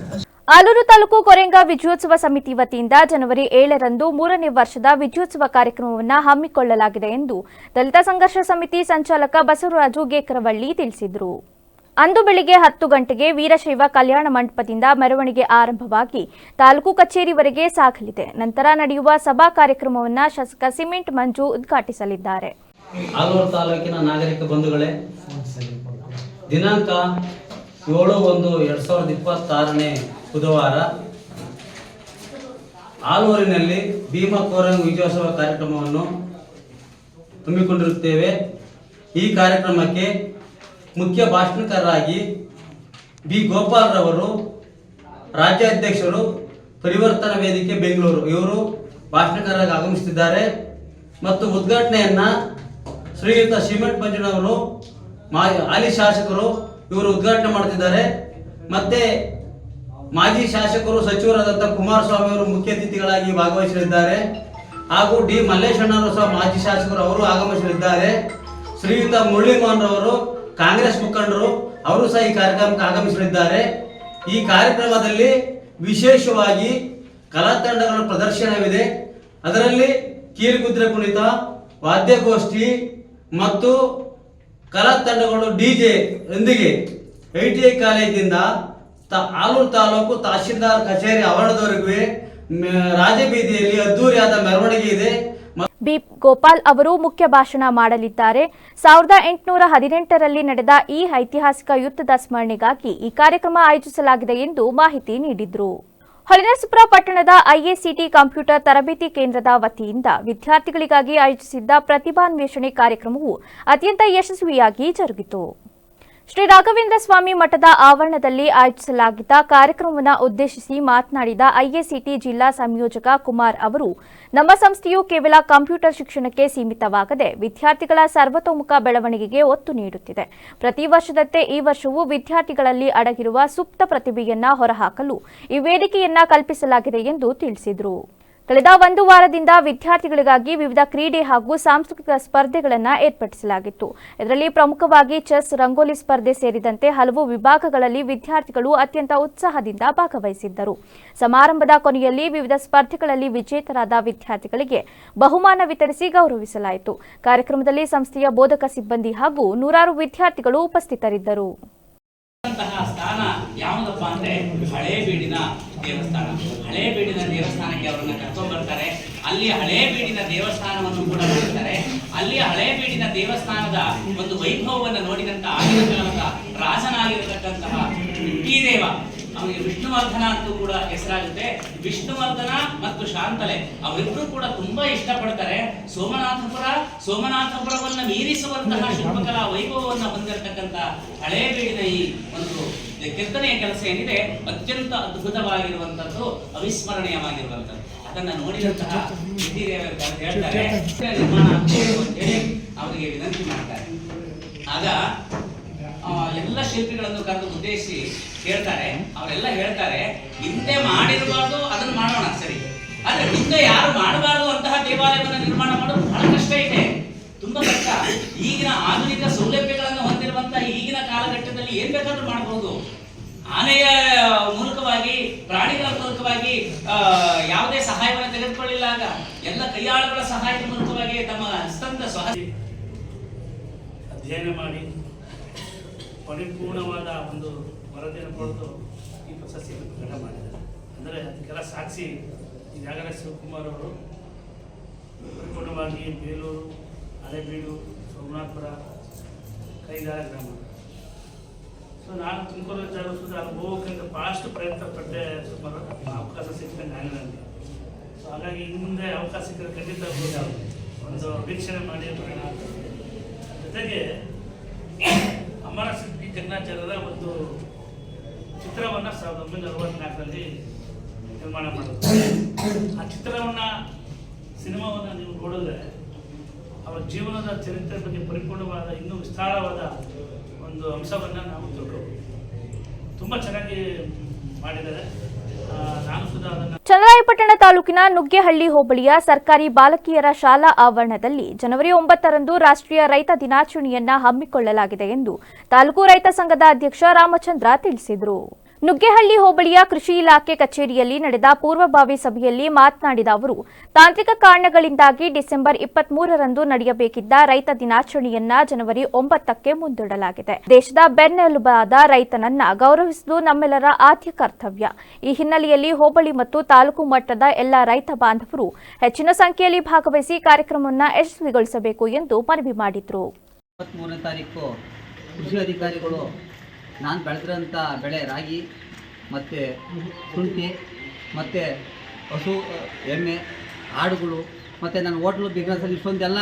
ಆಲೂರು ತಾಲೂಕು ಕೊರೆಂಗಾವ್ ವಿಜಯೋತ್ಸವ ಸಮಿತಿ ವತಿಯಿಂದ ಜನವರಿ 7ರಂದು 3ನೇ ವರ್ಷದ ವಿಜಯೋತ್ಸವ ಕಾರ್ಯಕ್ರಮವನ್ನು ಹಮ್ಮಿಕೊಳ್ಳಲಾಗಿದೆ ಎಂದು ದಲಿತ ಸಂಘರ್ಷ ಸಮಿತಿ ಸಂಚಾಲಕ ಬಸವರಾಜು ಗೇಕರವಳ್ಳಿ ತಿಳಿಸಿದರು. ಅಂದು ಬೆಳಿಗ್ಗೆ 10 ಗಂಟೆಗೆ ವೀರಶೈವ ಕಲ್ಯಾಣ ಮಂಟಪದಿಂದ ಮೆರವಣಿಗೆ ಆರಂಭವಾಗಿ ತಾಲೂಕು ಕಚೇರಿವರೆಗೆ ಸಾಗಲಿದೆ. ನಂತರ ನಡೆಯುವ ಸಭಾ ಕಾರ್ಯಕ್ರಮವನ್ನು ಶಾಸಕ ಸಿಮೆಂಟ್ ಮಂಜು ಉದ್ಘಾಟಿಸಲಿದ್ದಾರೆ. ಆಲೂರು ತಾಲೂಕಿನ ನಾಗರಿಕ ಬಂಧುಗಳೇ, ದಿನಾಂಕ 7/1/2026ನೇ ಬುಧವಾರ ಆಲೂರಿನಲ್ಲಿ ಭೀಮಾ ಕೋರೆಗಾಂವ್ ವಿಜಯೋತ್ಸವ ಕಾರ್ಯಕ್ರಮವನ್ನು ಹಮ್ಮಿಕೊಂಡಿರುತ್ತೇವೆ. ಈ ಕಾರ್ಯಕ್ರಮಕ್ಕೆ ಮುಖ್ಯ ಭಾಷಣಕಾರರಾಗಿ ಬಿ ಗೋಪಾಲ್ರವರು, ರಾಜ್ಯಾಧ್ಯಕ್ಷರು, ಪರಿವರ್ತನಾ ವೇದಿಕೆ ಬೆಂಗಳೂರು, ಇವರು ಭಾಷಣಕಾರರಾಗಿ ಆಗಮಿಸುತ್ತಿದ್ದಾರೆ. ಮತ್ತು ಉದ್ಘಾಟನೆಯನ್ನ ಶ್ರೀಯುತ ಸಿಮೆಂಟ್ ಮಂಜುನವರು, ಹಾಲಿ ಶಾಸಕರು, ಇವರು ಉದ್ಘಾಟನೆ ಮಾಡುತ್ತಿದ್ದಾರೆ. ಮತ್ತೆ ಮಾಜಿ ಶಾಸಕರು, ಸಚಿವರಾದಂತಹ ಕುಮಾರಸ್ವಾಮಿ ಅವರು ಮುಖ್ಯ ಅತಿಥಿಗಳಾಗಿ ಭಾಗವಹಿಸಲಿದ್ದಾರೆ. ಹಾಗೂ ಡಿ ಮಲ್ಲೇಶಣ್ಣವರು ಸಹ ಮಾಜಿ ಶಾಸಕರು, ಅವರು ಆಗಮಿಸಲಿದ್ದಾರೆ. ಶ್ರೀಯುತ ಮುರಳಿ ಮೋಹನ್ ರವರು, ಕಾಂಗ್ರೆಸ್ ಮುಖಂಡರು, ಅವರು ಸಹ ಈ ಕಾರ್ಯಕ್ರಮಕ್ಕೆ ಆಗಮಿಸಲಿದ್ದಾರೆ. ಈ ಕಾರ್ಯಕ್ರಮದಲ್ಲಿ ವಿಶೇಷವಾಗಿ ಕಲಾ ತಂಡಗಳ ಪ್ರದರ್ಶನವಿದೆ. ಅದರಲ್ಲಿ ಕೀಲುಕುದುರೆ ಕುಣಿತ, ವಾದ್ಯಗೋಷ್ಠಿ ಮತ್ತು ಕಲಾ ತಂಡಗಳು ಡಿಜೆ ಯೊಂದಿಗೆ ITI ಕಾಲೇಜಿಂದ ಆಲೂರು ತಾಲೂಕು ತಹಶೀಲ್ದಾರ್ ಕಚೇರಿ ಆವರಣದವರೆಗೂ ರಾಜಬೀದಿಯಲ್ಲಿ ಅದ್ದೂರಿಯಾದ ಮೆರವಣಿಗೆ ಇದೆ. ಬಿ ಗೋಪಾಲ್ ಅವರು ಮುಖ್ಯ ಭಾಷಣ ಮಾಡಲಿದ್ದಾರೆ. 1818ರಲ್ಲಿ ನಡೆದ ಈ ಐತಿಹಾಸಿಕ ಯುದ್ಧದ ಸ್ಮರಣೆಗಾಗಿ ಈ ಕಾರ್ಯಕ್ರಮ ಆಯೋಜಿಸಲಾಗಿದೆ ಎಂದು ಮಾಹಿತಿ ನೀಡಿದರು. ಹೊಳೆನರಸೀಪುರ ಪಟ್ಟಣದ ಐಎಸಿಟಿ ಕಂಪ್ಯೂಟರ್ ತರಬೇತಿ ಕೇಂದ್ರದ ವತಿಯಿಂದ ವಿದ್ಯಾರ್ಥಿಗಳಿಗಾಗಿ ಆಯೋಜಿಸಿದ್ದ ಪ್ರತಿಭಾನ್ವೇಷಣೆ ಕಾರ್ಯಕ್ರಮವು ಅತ್ಯಂತ ಯಶಸ್ವಿಯಾಗಿ ಜರುಗಿತು. ಶ್ರೀ ರಾಘವೇಂದ್ರ ಸ್ವಾಮಿ ಮಠದ ಆವರಣದಲ್ಲಿ ಆಯೋಜಿಸಲಾಗಿದ್ದ ಕಾರ್ಯಕ್ರಮವನ್ನು ಉದ್ದೇಶಿಸಿ ಮಾತನಾಡಿದ ಐಎಸಿಟಿ ಜಿಲ್ಲಾ ಸಂಯೋಜಕ ಕುಮಾರ್ ಅವರು, ನಮ್ಮ ಸಂಸ್ಥೆಯು ಕೇವಲ ಕಂಪ್ಯೂಟರ್ ಶಿಕ್ಷಣಕ್ಕೆ ಸೀಮಿತವಾಗದೆ ವಿದ್ಯಾರ್ಥಿಗಳ ಸರ್ವತೋಮುಖ ಬೆಳವಣಿಗೆಗೆ ಒತ್ತು ನೀಡುತ್ತಿದೆ. ಪ್ರತಿ ವರ್ಷದಂತೆ ಈ ವರ್ಷವೂ ವಿದ್ಯಾರ್ಥಿಗಳಲ್ಲಿ ಅಡಗಿರುವ ಸುಪ್ತ ಪ್ರತಿಭೆಯನ್ನ ಹೊರಹಾಕಲು ಈ ವೇದಿಕೆಯನ್ನ ಕಲ್ಪಿಸಲಾಗಿದೆ ಎಂದು ತಿಳಿಸಿದರು. ಕಳೆದ ಒಂದು ವಾರದಿಂದ ವಿದ್ಯಾರ್ಥಿಗಳಿಗಾಗಿ ವಿವಿಧ ಕ್ರೀಡೆ ಹಾಗೂ ಸಾಂಸ್ಕೃತಿಕ ಸ್ಪರ್ಧೆಗಳನ್ನು ಏರ್ಪಡಿಸಲಾಗಿತ್ತು. ಇದರಲ್ಲಿ ಪ್ರಮುಖವಾಗಿ ಚೆಸ್, ರಂಗೋಲಿ ಸ್ಪರ್ಧೆ ಸೇರಿದಂತೆ ಹಲವು ವಿಭಾಗಗಳಲ್ಲಿ ವಿದ್ಯಾರ್ಥಿಗಳು ಅತ್ಯಂತ ಉತ್ಸಾಹದಿಂದ ಭಾಗವಹಿಸಿದ್ದರು. ಸಮಾರಂಭದ ಕೊನೆಯಲ್ಲಿ ವಿವಿಧ ಸ್ಪರ್ಧೆಗಳಲ್ಲಿ ವಿಜೇತರಾದ ವಿದ್ಯಾರ್ಥಿಗಳಿಗೆ ಬಹುಮಾನ ವಿತರಿಸಿ ಗೌರವಿಸಲಾಯಿತು. ಕಾರ್ಯಕ್ರಮದಲ್ಲಿ ಸಂಸ್ಥೆಯ ಬೋಧಕ ಸಿಬ್ಬಂದಿ ಹಾಗೂ ನೂರಾರು ವಿದ್ಯಾರ್ಥಿಗಳು ಉಪಸ್ಥಿತರಿದ್ದರು. ಸ್ಥಾನ ಯಾವುದಪ್ಪ ಅಂದ್ರೆ ಹಳೇಬೀಡಿನ ದೇವಸ್ಥಾನ. ಹಳೇಬೀಡಿನ ದೇವಸ್ಥಾನಕ್ಕೆ ಅವರನ್ನ ಕರ್ಕೊಂಡು ಬರ್ತಾರೆ. ಅಲ್ಲಿ ಹಳೇಬೀಡಿನ ದೇವಸ್ಥಾನವನ್ನು ಕೂಡ ನೋಡ್ತಾರೆ. ಅಲ್ಲಿ ಹಳೇಬೀಡಿನ ದೇವಸ್ಥಾನದ ಒಂದು ವೈಭವವನ್ನು ನೋಡಿದಂತ ಆಗಿನ ರಾಜನಾಗಿರತಕ್ಕಂತಹ ವಿಟ್ಟಿದೇವ, ಅವನಿಗೆ ವಿಷ್ಣುವರ್ಧನ ಅಂತೂ ಕೂಡ ಹೆಸರಾಗುತ್ತೆ. ವಿಷ್ಣುವರ್ಧನ ಮತ್ತು ಶಾಂತಲೆ ಅವರಿಬ್ರು ಕೂಡ ತುಂಬಾ ಇಷ್ಟಪಡ್ತಾರೆ. ಸೋಮನಾಥಪುರವನ್ನ ಮೀರಿಸುವಂತಹ ಶಿಲ್ಪಕಲಾ ವೈಭವವನ್ನು ಹೊಂದಿರತಕ್ಕಂತ ಹಳೇಬೀಡಿನ ಈ ಒಂದು ಕೆತ್ತನೆಯ ಕೆಲಸ ಏನಿದೆ ಅತ್ಯಂತ ಅದ್ಭುತವಾಗಿರುವಂತದ್ದು, ಅವಿಸ್ಮರಣೀಯವಾಗಿರುವಂತದ್ದು. ಅದನ್ನ ನೋಡಿದಂತಹ ಹೇಳ್ತಾರೆ ನಿರ್ಮಾಣ ಅಂತೇಳಿ ಅವರಿಗೆ ವಿನಂತಿ ಮಾಡ್ತಾರೆ. ಆಗ ಎಲ್ಲ ಶಿಲ್ಪಿಗಳನ್ನು ಕರೆದು ಉದ್ದೇಶಿಸಿ ಹೇಳ್ತಾರೆ. ಅವರೆಲ್ಲ ಹೇಳ್ತಾರೆ, ಹಿಂದೆ ಮಾಡಿರಬಾರ್ದು ಅದನ್ನು ಮಾಡೋಣ ಸರಿ, ಆದ್ರೆ ಮುಂದೆ ಯಾರು ಮಾಡಬಾರದು ಅಂತಹ ದೇವಾಲಯವನ್ನು ನಿರ್ಮಾಣ ಮಾಡೋದು ಬಹಳ ಕಷ್ಟ ಇದೆ, ತುಂಬಾ ಕಷ್ಟ. ಈಗಿನ ಆಧುನಿಕ ಸೌಲಭ್ಯಗಳನ್ನು ಹೊಂದಿರುವಂತಹ ಈಗಿನ ಕಾಲಘಟ್ಟದಲ್ಲಿ ಏನ್ ಬೇಕಾದ್ರೂ ಮಾಡಬಹುದು. ಆನೆಯ ಮೂಲಕವಾಗಿ, ಪ್ರಾಣಿಗಳ ಮೂಲಕವಾಗಿ ಯಾವುದೇ ಸಹಾಯವನ್ನು ತೆಗೆದುಕೊಳ್ಳಿಲ್ಲ. ಆಗ ಎಲ್ಲ ಕೈಯಾಳುಗಳ ಸಹಾಯದ ಮೂಲಕವಾಗಿ ತಮ್ಮ ಹಸ್ತಂತ ಅಧ್ಯಯನ ಮಾಡಿ ಪರಿಪೂರ್ಣವಾದ ಒಂದು ವರದಿಯನ್ನು ಪಡೆದು ಈ ಪ್ರಶಸ್ತಿಯನ್ನು ಪ್ರಕಟ ಮಾಡಿದ್ದಾರೆ. ಅಂದರೆ ಅದಕ್ಕೆಲ್ಲ ಸಾಕ್ಷಿ ಈಗಾಗಲೇ ಶಿವಕುಮಾರ್ ಅವರು ಪರಿಪೂರ್ಣವಾಗಿ ಬೇಲೂರು, ಹಳೇಬೀಡು, ಸೋಮನಾಥಪುರ, ಕೈಗಾರ ಗ್ರಾಮ. ಸೊ ನಾನು ತುಮಕೂರು ಸುದ ಅಲ್ಲಿ ಹೋಗೋಕ್ಕಿಂತ ಭಾಳಷ್ಟು ಪ್ರಯತ್ನ ಪಟ್ಟೆ. ಸುಮಾರು ಅವಕಾಶ ಸಿಕ್ಕಿದಂಗೆ ಆಗಿದೆ ನನಗೆ. ಸೊ ಹಾಗಾಗಿ ಹಿಂದೆ ಅವಕಾಶ ಸಿಕ್ಕಿದ್ರೆ ಖಂಡಿತ ಒಂದು ವೀಕ್ಷಣೆ ಮಾಡಿ ಬರೋಣ. ಜೊತೆಗೆ ಅಮರ ಸಿದ್ಧಿ ಜಗನ್ನಾಚಾರ್ಯರ ಒಂದು ಚಿತ್ರವನ್ನು 1964ರಲ್ಲಿ ನಿರ್ಮಾಣ ಮಾಡಿದ್ರು. ಆ ಚಿತ್ರವನ್ನು, ಸಿನಿಮಾವನ್ನು ನೀವು ನೋಡಿದ್ರೆ ಅವರ ಜೀವನದ ಚರಿತ್ರೆ ಬಗ್ಗೆ ಪರಿಪೂರ್ಣವಾದ, ಇನ್ನೂ ವಿಸ್ತಾರವಾದ ಒಂದು ಅಂಶವನ್ನು ನಾವು ತಿಳ್ಕೋಬಹುದು. ತುಂಬ ಚೆನ್ನಾಗಿ ಮಾಡಿದ್ದಾರೆ. ನಾನು ಸುಧಾ ಅದನ್ನು ಚನ್ನರಾಯಪಟ್ಟಣ ತಾಲೂಕಿನ ನುಗ್ಗೇಹಳ್ಳಿ ಹೋಬಳಿಯ ಸರ್ಕಾರಿ ಬಾಲಕಿಯರ ಶಾಲಾ ಆವರಣದಲ್ಲಿ ಜನವರಿ 9ರಂದು ರಾಷ್ಟ್ರೀಯ ರೈತ ದಿನಾಚರಣೆಯನ್ನ ಹಮ್ಮಿಕೊಳ್ಳಲಾಗಿದೆ ಎಂದು ತಾಲೂಕು ರೈತ ಸಂಘದ ಅಧ್ಯಕ್ಷ ರಾಮಚಂದ್ರ ತಿಳಿಸಿದರು. ನುಗ್ಗೇಹಳ್ಳಿ ಹೋಬಳಿಯ ಕೃಷಿ ಇಲಾಖೆ ಕಚೇರಿಯಲ್ಲಿ ನಡೆದ ಪೂರ್ವಭಾವಿ ಸಭೆಯಲ್ಲಿ ಮಾತನಾಡಿದ ಅವರು, ತಾಂತ್ರಿಕ ಕಾರಣಗಳಿಂದಾಗಿ ಡಿಸೆಂಬರ್ 23ರಂದು ನಡೆಯಬೇಕಿದ್ದ ರೈತ ದಿನಾಚರಣೆಯನ್ನ ಜನವರಿ 9ಕ್ಕೆ ಮುಂದೂಡಲಾಗಿದೆ. ದೇಶದ ಬೆನ್ನೆಲುಬಾದ ರೈತನನ್ನ ಗೌರವಿಸುವುದು ನಮ್ಮೆಲ್ಲರ ಆದ್ಯ ಕರ್ತವ್ಯ. ಈ ಹಿನ್ನೆಲೆಯಲ್ಲಿ ಹೋಬಳಿ ಮತ್ತು ತಾಲೂಕು ಮಟ್ಟದ ಎಲ್ಲ ರೈತ ಬಾಂಧವರು ಹೆಚ್ಚಿನ ಸಂಖ್ಯೆಯಲ್ಲಿ ಭಾಗವಹಿಸಿ ಕಾರ್ಯಕ್ರಮವನ್ನು ಯಶಸ್ವಿಗೊಳಿಸಬೇಕು ಎಂದು ಮನವಿ ಮಾಡಿದರು. 23ನೇ ತಾರೀಕು ಕೃಷಿ ಅಧಿಕಾರಿಗಳು ನಾನು ಬೆಳೆದಿರೋಂಥ ಬೆಳೆ ರಾಗಿ ಮತ್ತು ಶುಂಠಿ ಮತ್ತು ಹಸು, ಎಮ್ಮೆ, ಆಡುಗಳು ಮತ್ತು ನನ್ನ ಹೋಟ್ಲು ಬಿಸ್ನೆಸ್ಸಲ್ಲಿ ಇಷ್ಟೊಂದೆಲ್ಲ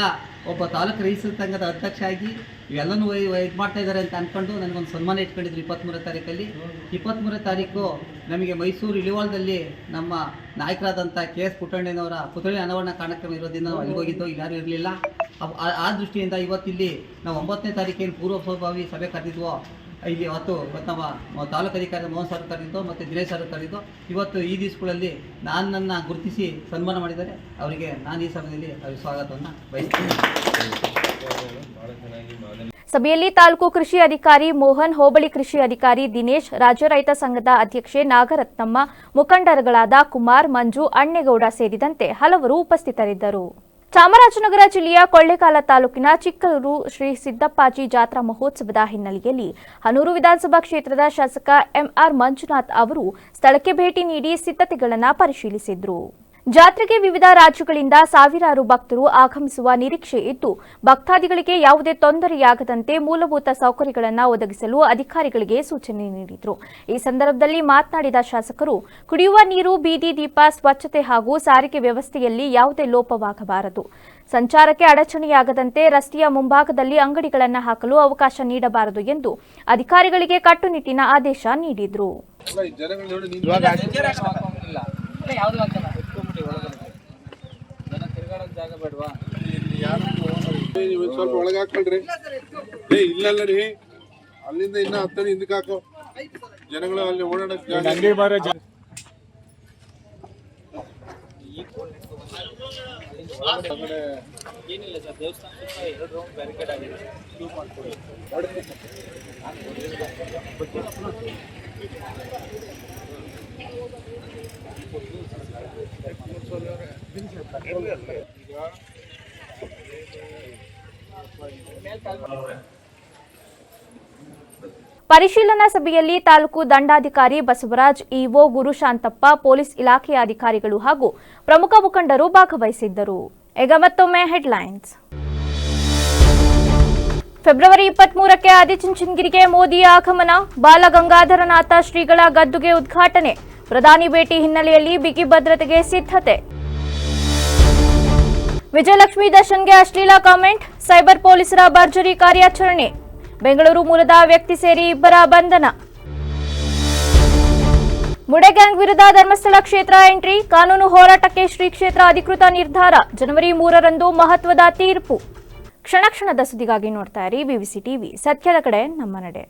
ಒಬ್ಬ ತಾಲೂಕು ರೈತರ ಸಂಘದ ಅಧ್ಯಕ್ಷ ಆಗಿ ಇವೆಲ್ಲನೂ ಇದು ಮಾಡ್ತಾಯಿದ್ದಾರೆ ಅಂತ ಅಂದ್ಕೊಂಡು ನನಗೊಂದು ಸನ್ಮಾನ ಇಟ್ಕೊಂಡಿದ್ರು 23ನೇ ತಾರೀಕಲ್ಲಿ. 23ನೇ ತಾರೀಕು ನಮಗೆ ಮೈಸೂರು ಇಳಿವಾಳದಲ್ಲಿ ನಮ್ಮ ನಾಯಕರಾದಂಥ KS ಪುಟ್ಟಣ್ಣನವರ ಪುತ್ಥಳಿ ಅನಾವರಣ ಕಾರ್ಯಕ್ರಮ ಇರೋದ್ರಿಂದ ನಾವು ಅಲ್ಲಿಗೆ ಹೋಗಿದ್ದು, ಇಲ್ಲಿ ಯಾರೂ ಇರಲಿಲ್ಲ. ಆ ದೃಷ್ಟಿಯಿಂದ ಇವತ್ತಿಲ್ಲಿ ನಾವು 9ನೇ ತಾರೀಕೇನು ಪೂರ್ವಭಾವಿ ಸಭೆ ಕರೆದಿದ್ವೋ, ಇಲ್ಲಿ ಅವತ್ತು ನಮ್ಮ ತಾಲೂಕು ಅಧಿಕಾರಿ ಮೋಹನ್ ಸರ್ ಕರೆದಿದ್ದು ಮತ್ತು ದಿನೇಶ್ ಸರ್ ಕರೆದಿದ್ದು. ಇವತ್ತು ಈ ದಿವಸಗಳಲ್ಲಿ ನನ್ನನ್ನು ಗುರುತಿಸಿ ಸನ್ಮಾನ ಮಾಡಿದ್ದಾರೆ. ಅವರಿಗೆ ನಾನು ಈ ಸಮಯದಲ್ಲಿ ಸ್ವಾಗತವನ್ನು ಬಯಸ್ತೇನೆ. ಸಭೆಯಲ್ಲಿ ತಾಲೂಕು ಕೃಷಿ ಅಧಿಕಾರಿ ಮೋಹನ್, ಹೋಬಳಿ ಕೃಷಿ ಅಧಿಕಾರಿ ದಿನೇಶ್, ರಾಜ್ಯ ರೈತ ಸಂಘದ ಅಧ್ಯಕ್ಷೆ ನಾಗರತ್ನಮ್ಮ, ಮುಖಂಡರುಗಳಾದ ಕುಮಾರ್, ಮಂಜು, ಅಣ್ಣೇಗೌಡ ಸೇರಿದಂತೆ ಹಲವರು ಉಪಸ್ಥಿತರಿದ್ದರು. ಚಾಮರಾಜನಗರ ಜಿಲ್ಲೆಯ ಕೊಳ್ಳೇಗಾಲ ತಾಲೂಕಿನ ಚಿಕ್ಕಲೂರು ಶ್ರೀ ಸಿದ್ದಪ್ಪಾಜಿ ಜಾತ್ರಾ ಮಹೋತ್ಸವದ ಹಿನ್ನೆಲೆಯಲ್ಲಿ ಹನೂರು ವಿಧಾನಸಭಾ ಕ್ಷೇತ್ರದ ಶಾಸಕ MR ಮಂಜುನಾಥ್ ಅವರು ಸ್ಥಳಕ್ಕೆ ಭೇಟಿ ನೀಡಿ ಸಿದ್ಧತೆಗಳನ್ನು ಪರಿಶೀಲಿಸಿದರು. ಜಾತ್ರೆಗೆ ವಿವಿಧ ರಾಜ್ಯಗಳಿಂದ ಸಾವಿರಾರು ಭಕ್ತರು ಆಗಮಿಸುವ ನಿರೀಕ್ಷೆ ಇದ್ದು ಭಕ್ತಾದಿಗಳಿಗೆ ಯಾವುದೇ ತೊಂದರೆಯಾಗದಂತೆ ಮೂಲಭೂತ ಸೌಕರ್ಯಗಳನ್ನು ಒದಗಿಸಲು ಅಧಿಕಾರಿಗಳಿಗೆ ಸೂಚನೆ ನೀಡಿದರು. ಈ ಸಂದರ್ಭದಲ್ಲಿ ಮಾತನಾಡಿದ ಶಾಸಕರು, ಕುಡಿಯುವ ನೀರು, ಬೀದಿ ದೀಪ, ಸ್ವಚ್ಛತೆ ಹಾಗೂ ಸಾರಿಗೆ ವ್ಯವಸ್ಥೆಯಲ್ಲಿ ಯಾವುದೇ ಲೋಪವಾಗಬಾರದು. ಸಂಚಾರಕ್ಕೆ ಅಡಚಣೆಯಾಗದಂತೆ ರಸ್ತೆಯ ಮುಂಭಾಗದಲ್ಲಿ ಅಂಗಡಿಗಳನ್ನು ಹಾಕಲು ಅವಕಾಶ ನೀಡಬಾರದು ಎಂದು ಅಧಿಕಾರಿಗಳಿಗೆ ಕಟ್ಟುನಿಟ್ಟಿನ ಆದೇಶ ನೀಡಿದರು. ಸ್ವಲ್ಪ ಒಳಗೆ ಹಾಕೊಳ್ರಿ. ಇಲ್ಲ ರೀ, ಅಲ್ಲಿಂದ ಇನ್ನ ಹತ್ತಡಿ ಹಿಂದಕ್ಕೆ ಹಾಕೋ. ಜನಗಳು ಅಲ್ಲಿ ಓಡಾಡಕ್ಕೆ ಏನಿಲ್ಲ ಸರ್, ದೇವಸ್ಥಾನ 2 ರೌಂಡ್ ಬ್ಯಾರಿಕೇಡ್ ಆಗಿದೆ. ಪರಿಶೀಲನಾ ಸಭೆಯಲ್ಲಿ ತಾಲೂಕು ದಂಡಾಧಿಕಾರಿ ಬಸವರಾಜ್, ಇಒ ಗುರುಶಾಂತಪ್ಪ, ಪೊಲೀಸ್ ಇಲಾಖೆಯ ಅಧಿಕಾರಿಗಳು ಹಾಗೂ ಪ್ರಮುಖ ಮುಖಂಡರು ಭಾಗವಹಿಸಿದ್ದರು. ಈಗ ಮತ್ತೊಮ್ಮೆ ಹೆಡ್ಲೈನ್ಸ್. ಫೆಬ್ರವರಿ 23ಕ್ಕೆ ಆದಿಚುಂಚನಗಿರಿಗೆ ಮೋದಿ ಆಗಮನ, ಬಾಲಗಂಗಾಧರನಾಥ ಶ್ರೀಗಳ ಗದ್ದುಗೆ ಉದ್ಘಾಟನೆ, ಪ್ರಧಾನಿ ಭೇಟಿ ಹಿನ್ನೆಲೆಯಲ್ಲಿ ಬಿಗಿ ಭದ್ರತೆಗೆ ಸಿದ್ಧತೆ. ವಿಜಯಲಕ್ಷ್ಮಿ ದರ್ಶನ್ಗೆ ಅಶ್ಲೀಲ ಕಾಮೆಂಟ್, ಸೈಬರ್ ಪೊಲೀಸರ ಭರ್ಜರಿ ಕಾರ್ಯಾಚರಣೆ, ಬೆಂಗಳೂರು ಮೂಲದ ವ್ಯಕ್ತಿ ಸೇರಿ 2 ಬಂಧನ. ಮುಡೆ ಗ್ಯಾಂಗ್ ವಿರುದ್ಧ ಧರ್ಮಸ್ಥಳ ಕ್ಷೇತ್ರ ಎಂಟ್ರಿ, ಕಾನೂನು ಹೋರಾಟಕ್ಕೆ ಶ್ರೀ ಕ್ಷೇತ್ರ ಅಧಿಕೃತ ನಿರ್ಧಾರ, ಜನವರಿ 3ರಂದು ಮಹತ್ವದ ತೀರ್ಪು. ಕ್ಷಣ ಕ್ಷಣದ ಸುದ್ದಿಗಾಗಿ ನೋಡ್ತಾ ಇರಿ ಬಿಬಿಸಿ ಟಿವಿ, ಸತ್ಯದ ಕಡೆ ನಮ್ಮ ನಡೆ.